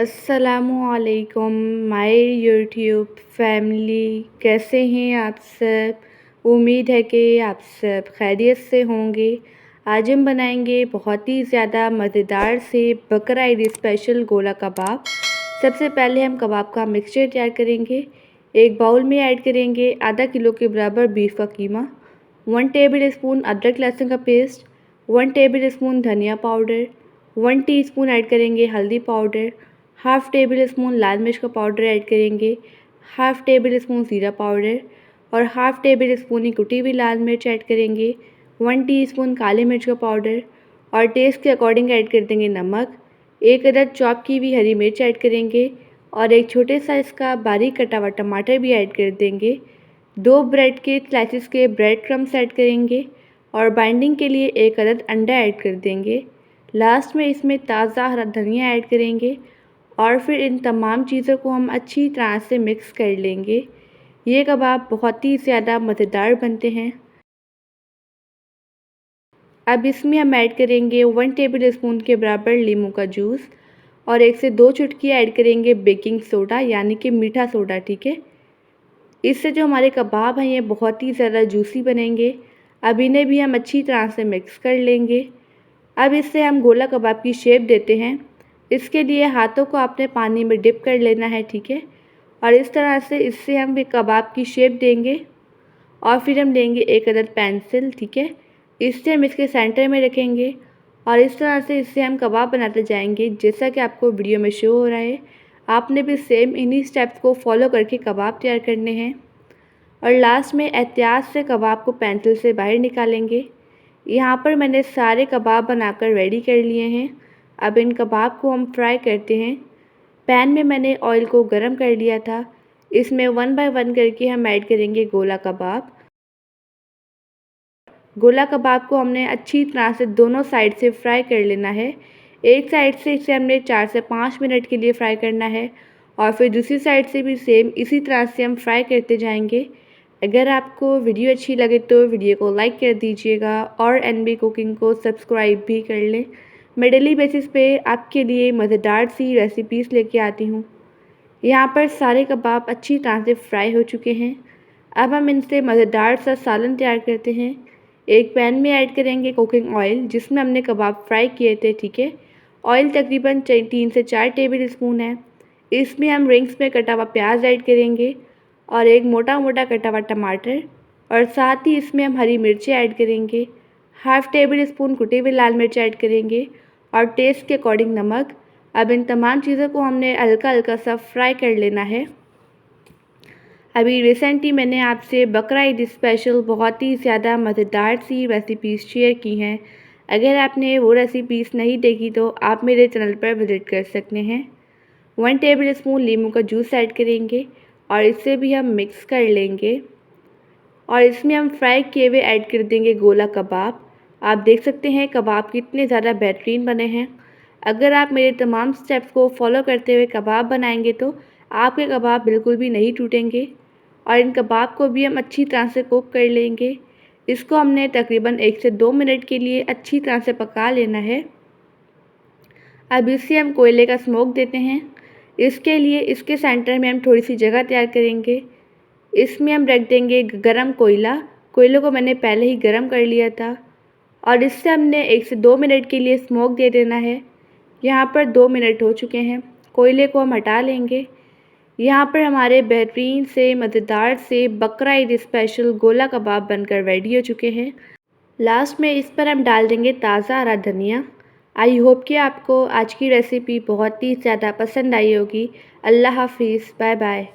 अस्सलामुअलैकुम my YouTube family, कैसे हैं आप सब। उम्मीद है कि आप सब खैरियत से होंगे। आज हम बनाएंगे बहुत ही ज़्यादा मज़ेदार से बकरा ईद स्पेशल गोला कबाब। सबसे पहले हम कबाब का मिक्सचर तैयार करेंगे। एक बाउल में ऐड करेंगे आधा किलो के बराबर बीफ का कीमा, 1 टेबल स्पून अदरक लहसुन का पेस्ट, 1 टेबल स्पून धनिया पाउडर, 1 टीस्पून ऐड करेंगे हल्दी पाउडर, हाफ़ टेबल स्पून लाल मिर्च का पाउडर ऐड करेंगे, हाफ़ टेबल स्पून ज़ीरा पाउडर और हाफ़ टेबल स्पून ही कुटी हुई लाल मिर्च ऐड करेंगे, 1 टीस्पून काली मिर्च का पाउडर और टेस्ट के अकॉर्डिंग ऐड कर देंगे नमक। एक अदद चॉप की हुई हरी मिर्च ऐड करेंगे और एक छोटे साइज़ का बारीक कटा हुआ टमाटर भी ऐड कर देंगे। 2 ब्रेड के स्लाइसिस के ब्रेड क्रम्स ऐड करेंगे और बाइंडिंग के लिए एक अदद अंडा ऐड कर देंगे। लास्ट में इसमें ताज़ा हरा धनिया ऐड करेंगे और फिर इन तमाम चीज़ों को हम अच्छी तरह से मिक्स कर लेंगे। ये कबाब बहुत ही ज़्यादा मज़ेदार बनते हैं। अब इसमें हम ऐड करेंगे 1 टेबल स्पून के बराबर नींबू का जूस और 1 से 2 चुटकी ऐड करेंगे बेकिंग सोडा यानी कि मीठा सोडा, ठीक है। इससे जो हमारे कबाब हैं ये बहुत ही ज़्यादा जूसी बनेंगे। अब इन्हें भी हम अच्छी तरह से मिक्स कर लेंगे। अब इससे हम गोला कबाब की शेप देते हैं। इसके लिए हाथों को आपने पानी में डिप कर लेना है, ठीक है। और इस तरह से इससे हम भी कबाब की शेप देंगे और फिर हम लेंगे एक अदद पेंसिल, ठीक है। इससे हम इसके सेंटर में रखेंगे और इस तरह से इससे हम कबाब बनाते जाएंगे जैसा कि आपको वीडियो में शो हो रहा है। आपने भी सेम इन्हीं स्टेप्स को फॉलो करके कबाब तैयार करने हैं और लास्ट में एहतियात से कबाब को पेंसिल से बाहर निकालेंगे। यहाँ पर मैंने सारे कबाब बनाकर रेडी कर लिए हैं। अब इन कबाब को हम फ्राई करते हैं। पैन में मैंने ऑयल को गरम कर लिया था। इसमें 1 बाय 1 करके हम ऐड करेंगे गोला कबाब। गोला कबाब को हमने अच्छी तरह से दोनों साइड से फ्राई कर लेना है। एक साइड से इसे हमने 4 से 5 मिनट के लिए फ्राई करना है और फिर दूसरी साइड से भी सेम इसी तरह से हम फ्राई करते जाएंगे। अगर आपको वीडियो अच्छी लगे तो वीडियो को लाइक कर दीजिएगा और एनबी कुकिंग को सब्सक्राइब भी कर लें। मैं डेली बेसिस पे आपके लिए मज़ेदार सी रेसिपीज़ लेके आती हूँ। यहाँ पर सारे कबाब अच्छी तरह से फ्राई हो चुके हैं। अब हम इनसे मज़ेदार सा सालन तैयार करते हैं। एक पैन में ऐड करेंगे कुकिंग ऑयल जिसमें हमने कबाब फ्राई किए थे, ठीक है। ऑयल तकरीबन 3 से 4 टेबल स्पून है। इसमें हम रिंग्स में कटा हुआ प्याज ऐड करेंगे और एक मोटा मोटा कटा हुआ टमाटर और साथ ही इसमें हम हरी मिर्चें ऐड करेंगे। हाफ़ टेबल स्पून कुटी हुई लाल मिर्च ऐड करेंगे और टेस्ट के अकॉर्डिंग नमक। अब इन तमाम चीज़ों को हमने हल्का हल्का सा फ्राई कर लेना है। अभी रिसेंटली मैंने आपसे बकरा ईद स्पेशल बहुत ही ज़्यादा मज़ेदार सी रेसिपीज़ शेयर की हैं। अगर आपने वो रेसिपीज़ नहीं देखी तो आप मेरे चैनल पर विज़िट कर सकते हैं। 1 टेबल स्पून नींबू का जूस ऐड करेंगे और इससे भी हम मिक्स कर लेंगे और इसमें हम फ्राई किए हुए ऐड कर देंगे गोला कबाब। आप देख सकते हैं कबाब कितने ज़्यादा बेहतरीन बने हैं। अगर आप मेरे तमाम स्टेप्स को फॉलो करते हुए कबाब बनाएंगे तो आपके कबाब बिल्कुल भी नहीं टूटेंगे। और इन कबाब को भी हम अच्छी तरह से कुक कर लेंगे। इसको हमने तकरीबन 1 से 2 मिनट के लिए अच्छी तरह से पका लेना है। अब इसे हम कोयले का स्मोक देते हैं। इसके लिए इसके सेंटर में हम थोड़ी सी जगह तैयार करेंगे। इसमें हम रख देंगे गरम कोयला। कोयले को मैंने पहले ही गरम कर लिया था और इससे हमने 1 से 2 मिनट के लिए स्मोक दे देना है। यहाँ पर 2 मिनट हो चुके हैं। कोयले को हम हटा लेंगे। यहाँ पर हमारे बेहतरीन से मज़ेदार से बकरा ईद स्पेशल गोला कबाब बनकर रेडी हो चुके हैं। लास्ट में इस पर हम डाल देंगे ताज़ा हरा धनिया। आई होप कि आपको आज की रेसिपी बहुत ही ज़्यादा पसंद आई होगी। अल्लाह हाफिज़, बाय बाय।